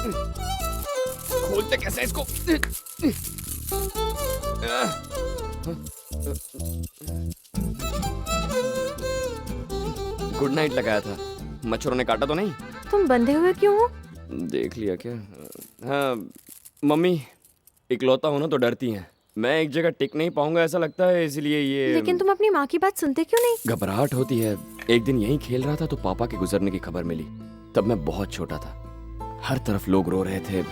खोलते कैसे हैं इसको? गुड नाइट लगाया था, मच्छरों ने काटा तो नहीं? तुम बंधे हुए क्यों हो? देख लिया क्या? हाँ मम्मी, इकलौता हो ना तो डरती हैं। मैं एक जगह टिक नहीं पाऊंगा ऐसा लगता है, इसलिए ये। लेकिन तुम अपनी माँ की बात सुनते क्यों नहीं? घबराहट होती है। एक दिन यहीं खेल रहा था तो पापा के गुजरने की खबर मिली। तब मैं बहुत छोटा था, हर तरफ लोग रो रहे थे,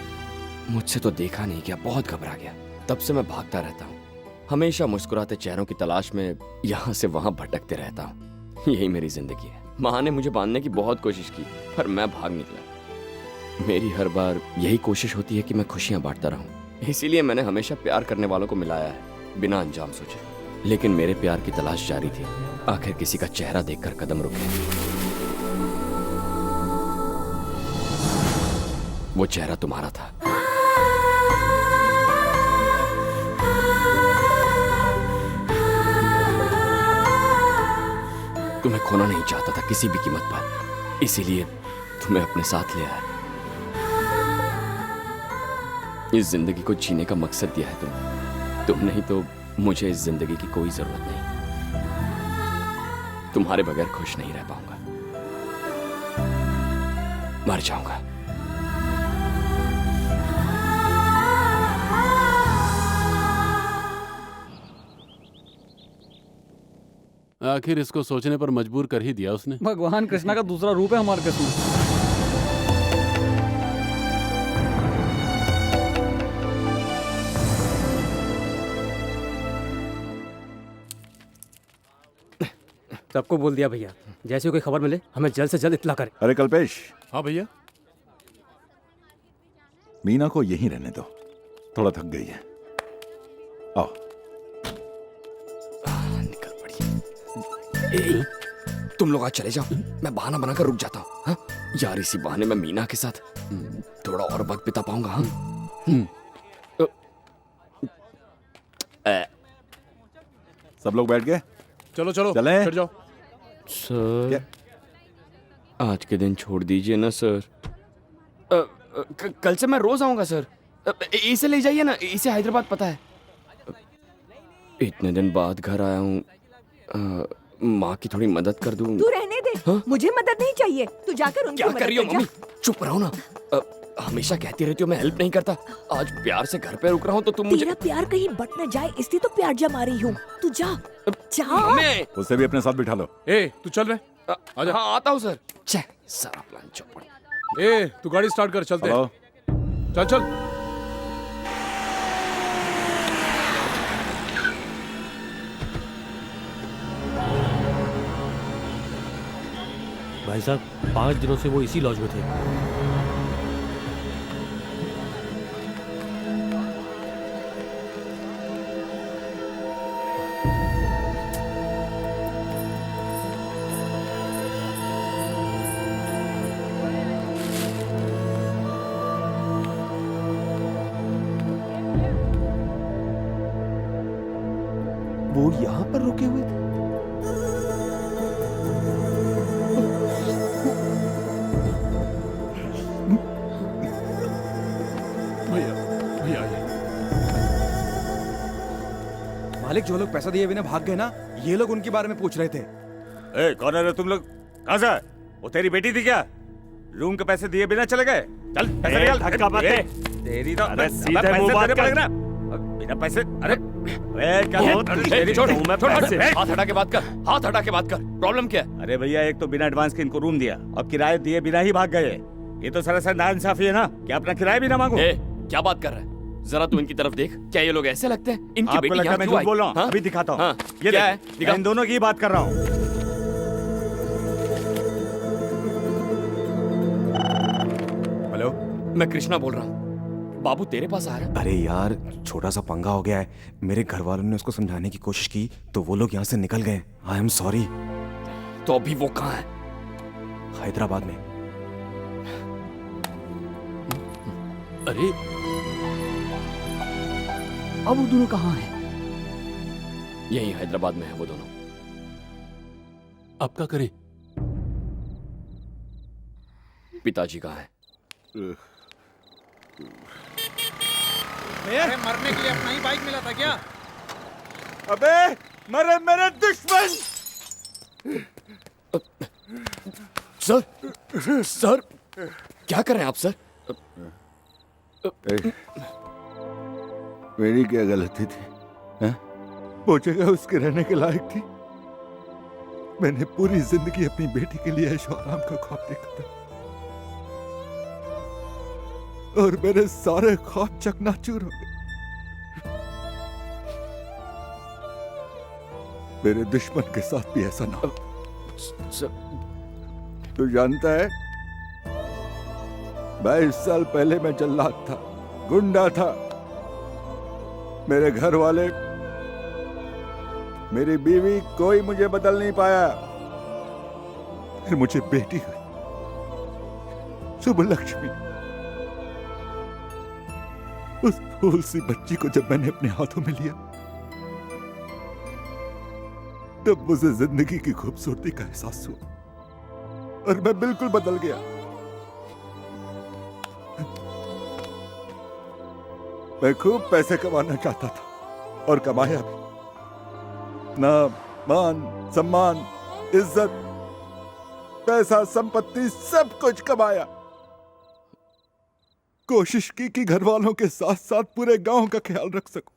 मुझसे तो देखा नहीं गया, बहुत घबरा गया। तब से मैं भागता रहता हूँ, हमेशा मुस्कुराते चेहरों की तलाश में यहाँ से वहाँ भटकते रहता हूँ। यही मेरी जिंदगी है। माँ ने मुझे बांधने की बहुत कोशिश की, पर मैं भाग निकला। मेरी हर बार यही कोशिश होती है कि मैं खुशियाँ बांटता रहूँ, इसीलिए मैंने हमेशा प्यार करने वालों को मिलाया है, बिना अंजाम सोचे। लेकिन मेरे प्यार की तलाश जारी थी। आखिर किसी का चेहरा देखकर कदम रुके। वो चेहरा तुम्हारा था। तुम्हें खोना नहीं चाहता था किसी भी कीमत पर, इसीलिए तुम्हें अपने साथ ले आया। इस जिंदगी को जीने का मकसद दिया है तुम नहीं तो मुझे इस जिंदगी की कोई जरूरत नहीं। तुम्हारे बगैर खुश नहीं रह पाऊंगा, मर जाऊंगा। आखिर इसको सोचने पर मजबूर कर ही दिया उसने। भगवान कृष्णा का दूसरा रूप है हमारे किस्मत। सबको बोल दिया भैया, जैसे कोई खबर मिले हमें जल्द से जल्द इत्तला करे। अरे कल्पेश, हाँ भैया। मीना को यहीं रहने दो, थोड़ा थक गई है। आओ। निकल पड़ी। तुम लोग आज चले जाओ, मैं बहाना बनाकर रुक जाता हूँ। हाँ? यार इसी बहाने मैं मीना के साथ थोड़ा और वक्त बिता पाऊंगा। हाँ? सब लोग बैठ गए? चलो चलो चलें? चढ़ जाओ। सर आज के दिन छोड़ दीजिए ना सर। कल से मैं रोज आऊंगा सर। इसे ले जाइए ना, इसे हैदराबाद पता है। इतने दिन बाद घर आया हूँ, माँ की थोड़ी मदद कर दूं। तू रहने दे। हाँ? मुझे मदद नहीं चाहिए, तू जाकर उनकी क्या मदद कर रही हो कर जा। मम्मी? चुप रहो ना। हमेशा कहती रहती हो मैं हेल्प नहीं करता, आज प्यार से घर पे रुक रहा हूँ तो तुम मुझे। तेरा प्यार कहीं बट न जाए इसलिए तो प्यार जमा रही हूँ। तू जा जा। मम्मी! उसे भी अपने साथ बिठा लो। ए तू चल रहे। आजा। हाँ आता हूँ सर। छह सारा प्लान चौपड़। ए तू गाड़ी स्टार्ट कर, चलते हेलो। हैं। चल चल। भाई साहब 5 दिनों से वो इसी लॉज में थे। वो यहाँ पर रुके हुए थे। भैया भैया आइए। मालिक, जो लोग पैसा दिए बिना भाग गए ना, ये लोग उनके बारे में पूछ रहे थे। ए, कौन है रे तुम लोग? कहाँ से? वो तेरी बेटी थी क्या? रूम के पैसे दिए बिना चले गए? चल पैसे निकाल। धक्का मत दे। तेरी तो अरे सीधे पैसे मुंह बात देने कर। पड़ेगा ना। बिना पैसे। अरे क्या तेरी छोड़, हाथ हटा के बात कर, हाथ हटा के बात कर। प्रॉब्लम क्या है? अरे भैया, एक तो बिना एडवांस के इनको रूम दिया और किराए दिए बिना ही भाग गए। ये तो सरासर नाइंसाफी है ना कि अपना किराया भी ना मांगो। क्या बात कर रहा है? जरा तू इनकी तरफ देख, क्या ये लोग ऐसे लगते हैं? इनकी आपको बेटी लगता है यहाँ मैं क्यों झूठ बोल रहा हूँ? आई? अभी दिखाता हूँ। हाँ, ये क्या देख, है? मैं दिखा। इन दोनों की ही बात कर रहा हूँ। हेलो, मैं कृष्णा बोल रहा हूँ। बाबू तेरे पास आ रहा है? अरे यार, छोटा सा पंगा हो गया है। मेरे घर वालों ने उसको समझाने की कोशिश की तो वो लोग यहाँ से निकल गए। I am sorry. तो अभी वो कहाँ है? हैदराबाद में। अरे अब वो दोनों कहाँ हैं? यही हैदराबाद में है वो दोनों। अब क्या करें? पिताजी कहाँ है? अरे मरने के लिए अपना ही बाइक मिला था क्या? अबे मरे मेरे दुश्मन। सर सर क्या कर रहे हैं आप सर? मेरी क्या गलती थी? हैं? वो जगह उसके रहने के लायक थी? मैंने पूरी जिंदगी अपनी बेटी के लिए ऐशो आराम का ख्वाब देखा था और मेरे सारे ख्वाब चकनाचूर हो गए। मेरे दुश्मन के साथ भी ऐसा ना हो। तू जानता है 22 साल पहले मैं जल्लाद था, गुंडा था। मेरे घर वाले, मेरी बीवी, कोई मुझे बदल नहीं पाया। फिर मुझे बेटी हुई, शुभ लक्ष्मी। उस फूल सी बच्ची को जब मैंने अपने हाथों में लिया तब मुझे जिंदगी की खूबसूरती का एहसास हुआ और मैं बिल्कुल बदल गया। मैं खूब पैसे कमाना चाहता था और कमाया भी। नाम, मान, सम्मान, इज्जत, पैसा, संपत्ति, सब कुछ कमाया। कोशिश की कि घर वालों के साथ साथ पूरे गांव का ख्याल रख सकूं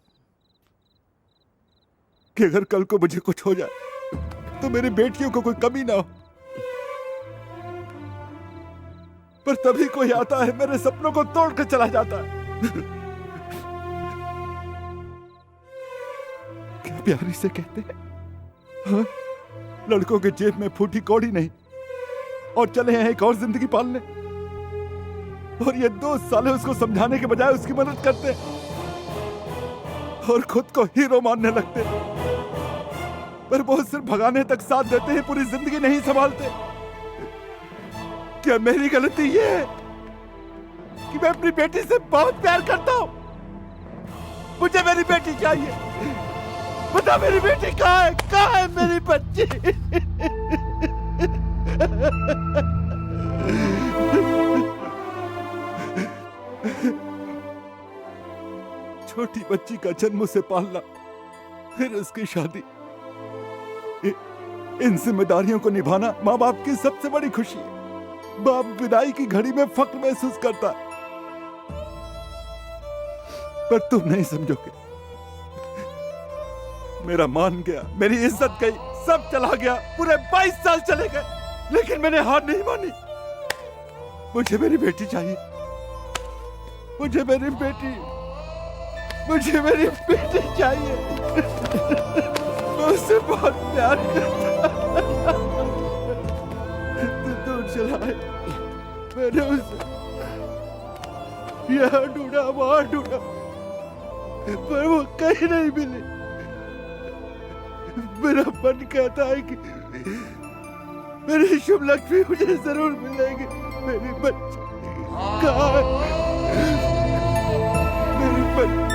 कि अगर कल को मुझे कुछ हो जाए तो मेरी बेटियों को कोई कमी ना हो। पर तभी कोई आता है, मेरे सपनों को तोड़ कर चला जाता है। क्या प्यारी से कहते हैं, हाँ? लड़कों के जेब में फूटी कौड़ी नहीं और चले हैं एक और जिंदगी पालने। और ये 2 साले उसको समझाने के बजाय उसकी मदद करते और खुद को हीरो मानने लगते, पर वो सिर्फ भगाने तक साथ देते हैं, पूरी जिंदगी नहीं संभालते। क्या मेरी गलती ये है कि मैं अपनी बेटी से बहुत प्यार करता हूं? मुझे मेरी बेटी चाहिए। बता मेरी बेटी कहाँ है? कहाँ है मेरी बच्ची? छोटी बच्ची का जन्म उसे पालना, फिर उसकी शादी, इन जिम्मेदारियों को निभाना माँ बाप की सबसे बड़ी खुशी है। बाप विदाई की घड़ी में फख्र महसूस करता है, पर तुम नहीं समझोगे। मेरा मान गया, मेरी इज्जत गई, सब चला गया, पूरे 22 साल चले गए, लेकिन मैंने हार नहीं मानी। मुझे मेरी बेटी चाहिए, मुझे मेरी बेटी चाहिए। मैं उससे बहुत प्यार करता। दूर चला है, मैंने उसे यहाँ ढूंढा, वहां ढूंढा, पर वो कहीं नहीं मिली। मेरा मन कहता है कि मेरी शुभ लक्ष्मी मुझे जरूर मिलेगी। मेरी बच्ची कहाँ है? मेरी बच्ची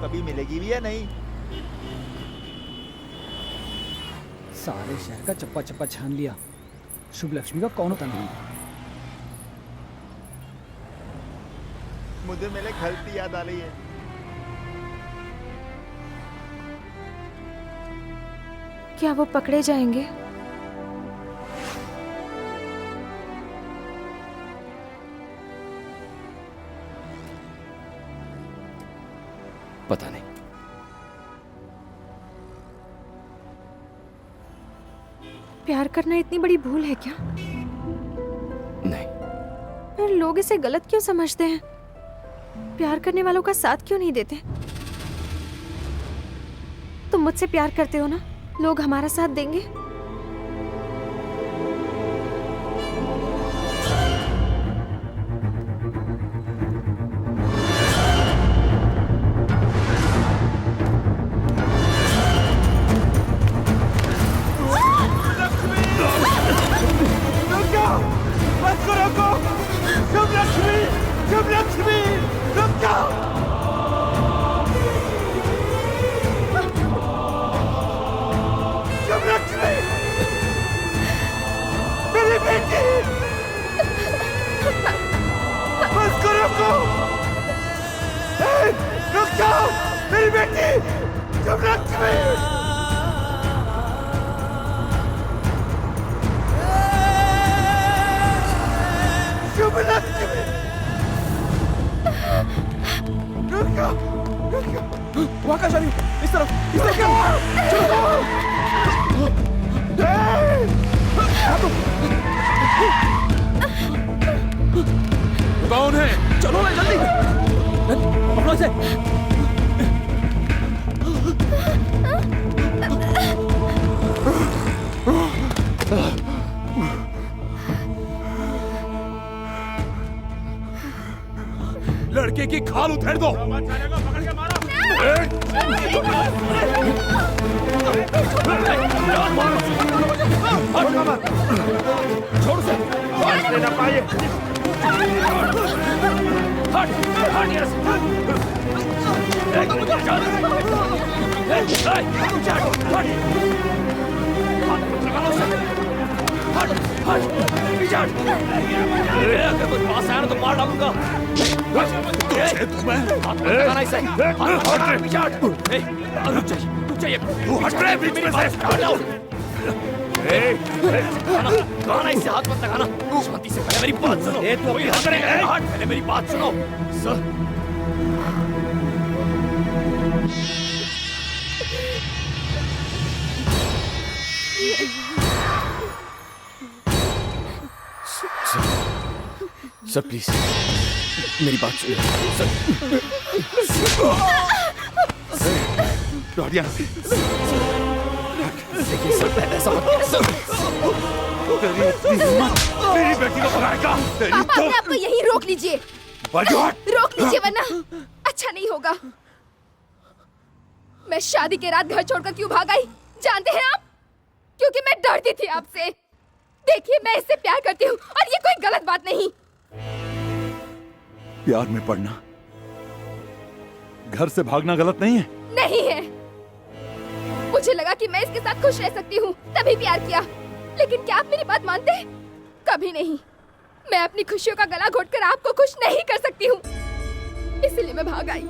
कभी मिलेगी भी या नहीं? सारे शहर का चप्पा चप्पा छान लिया, शुभ लक्ष्मी का कौन होता नहीं। मुझे मेरे घर की याद आ रही है। क्या वो पकड़े जाएंगे? पता नहीं। प्यार करना इतनी बड़ी भूल है क्या? नहीं। पर लोग इसे गलत क्यों समझते हैं? प्यार करने वालों का साथ क्यों नहीं देते? तुम मुझसे प्यार करते हो ना? लोग हमारा साथ देंगे? मेरी बस करो को। रुक जाओ मेरी बेटी। शुभ लक्ष्मी। शुभ लक्ष्मी। रुक जाओ। वहाँ का शादी इस तरफ कौन है? चलो ना जल्दी पकड़ो इसे। लड़के की खाल उधेड़ दो। छोड़ से लेना पाए। अगर कोई पास आया ना तो मार डालूंगा। रुक जाइए। इससे हाथ मत लगाना। शांति से पहले मेरी बात सुनो। पहले मेरी बात सुनो सर। सर प्लीज मेरी बात सुनिए सर। डॉडिया देखिए सर ऐसा मत मेरी बेटी को पकड़ेगा। पापा अपने आप को यहीं रोक लीजिए। रोक लीजिए वरना अच्छा नहीं होगा। मैं शादी के रात घर छोड़कर क्यों भाग आई जानते हैं आप? क्योंकि मैं डरती थी आपसे। देखिए मैं इससे प्यार करती हूँ और ये कोई गलत बात नहीं। प्यार में पड़ना, घर से भागना गलत नहीं है। नहीं है। मुझे लगा कि मैं इसके साथ खुश रह सकती हूँ तभी प्यार किया। लेकिन क्या आप मेरी बात मानते हैं? कभी नहीं। मैं अपनी खुशियों का गला घोटकर आपको खुश नहीं कर सकती हूँ, इसलिए मैं भाग आई।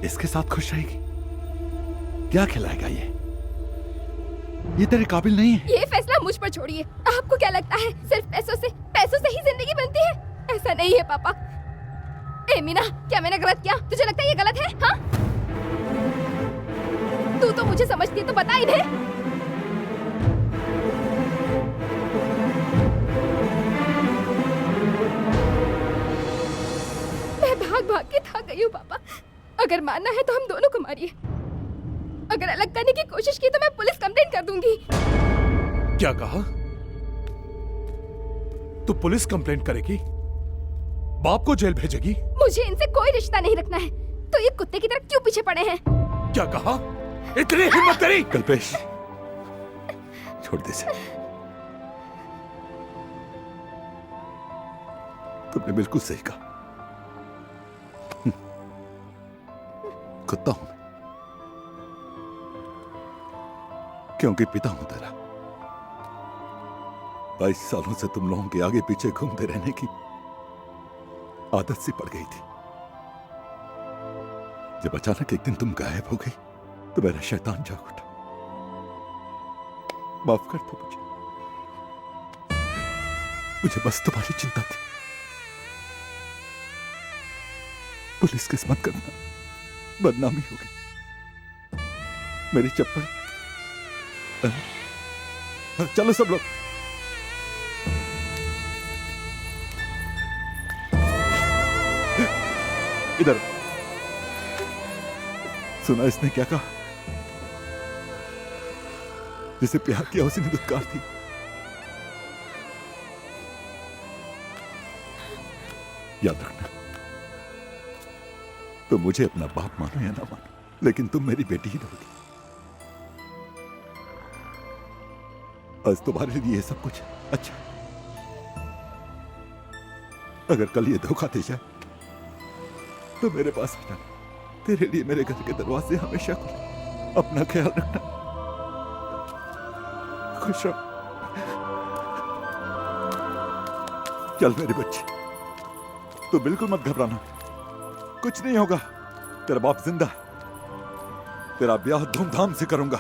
इसके साथ खुश रहेगी? क्या खिलाएगा ये तेरे काबिल नहीं है। ये फैसला मुझ पर छोड़िए। आपको क्या लगता है सिर्फ पैसों से ही जिंदगी बनती है? ऐसा नहीं है पापा। ए मीना, क्या मैंने गलत किया? तुझे लगता है ये गलत है? हाँ? तू तो मुझे समझती है तो बता इन्हें। मैं भाग भाग के थक गई हूँ पापा। अगर मानना है तो हम दोनों को मारिए। अगर अलग करने की कोशिश की तो मैं पुलिस कंप्लेंट कर दूंगी। क्या कहा? तू पुलिस कंप्लेंट करेगी? बाप को जेल भेजेगी? मुझे इनसे कोई रिश्ता नहीं रखना है, तो ये कुत्ते की तरह क्यों पीछे पड़े हैं? क्या कहा? इतनी हिम्मत तेरी? कल्पेश, छोड़ दे इसे। तुमने बिल्कुल सही कहा। कुत्ता हूं मैं, क्योंकि पिता हूं तेरा। 22 सालों से तुम लोगों के आगे पीछे घूमते रहने की आदत सी पड़ गई थी। जब अचानक एक दिन तुम गायब हो गई तो मेरा शैतान जाग उठा। माफ कर दो मुझे बस तुम्हारी चिंता थी। पुलिस केस मत करना, बदनामी होगी। मेरी चप्पल। चलो सब लोग। इधर सुना इसने क्या कहा? जिसे प्यार किया उसी ने दुत्कार दी। याद रखना, तो मुझे अपना बाप मानो या ना मानो, लेकिन तुम मेरी बेटी ही रहोगी। आज तुम्हारे लिए ये सब कुछ अच्छा। अगर कल ये धोखा दे जाए तो मेरे पास आ जाना। तेरे लिए मेरे घर के दरवाजे हमेशा खुले। अपना ख्याल रखना। खुश रहो। चल मेरी बच्ची, तू बिल्कुल मत घबराना, कुछ नहीं होगा। तेरा बाप जिंदा है, तेरा ब्याह धूमधाम से करूंगा।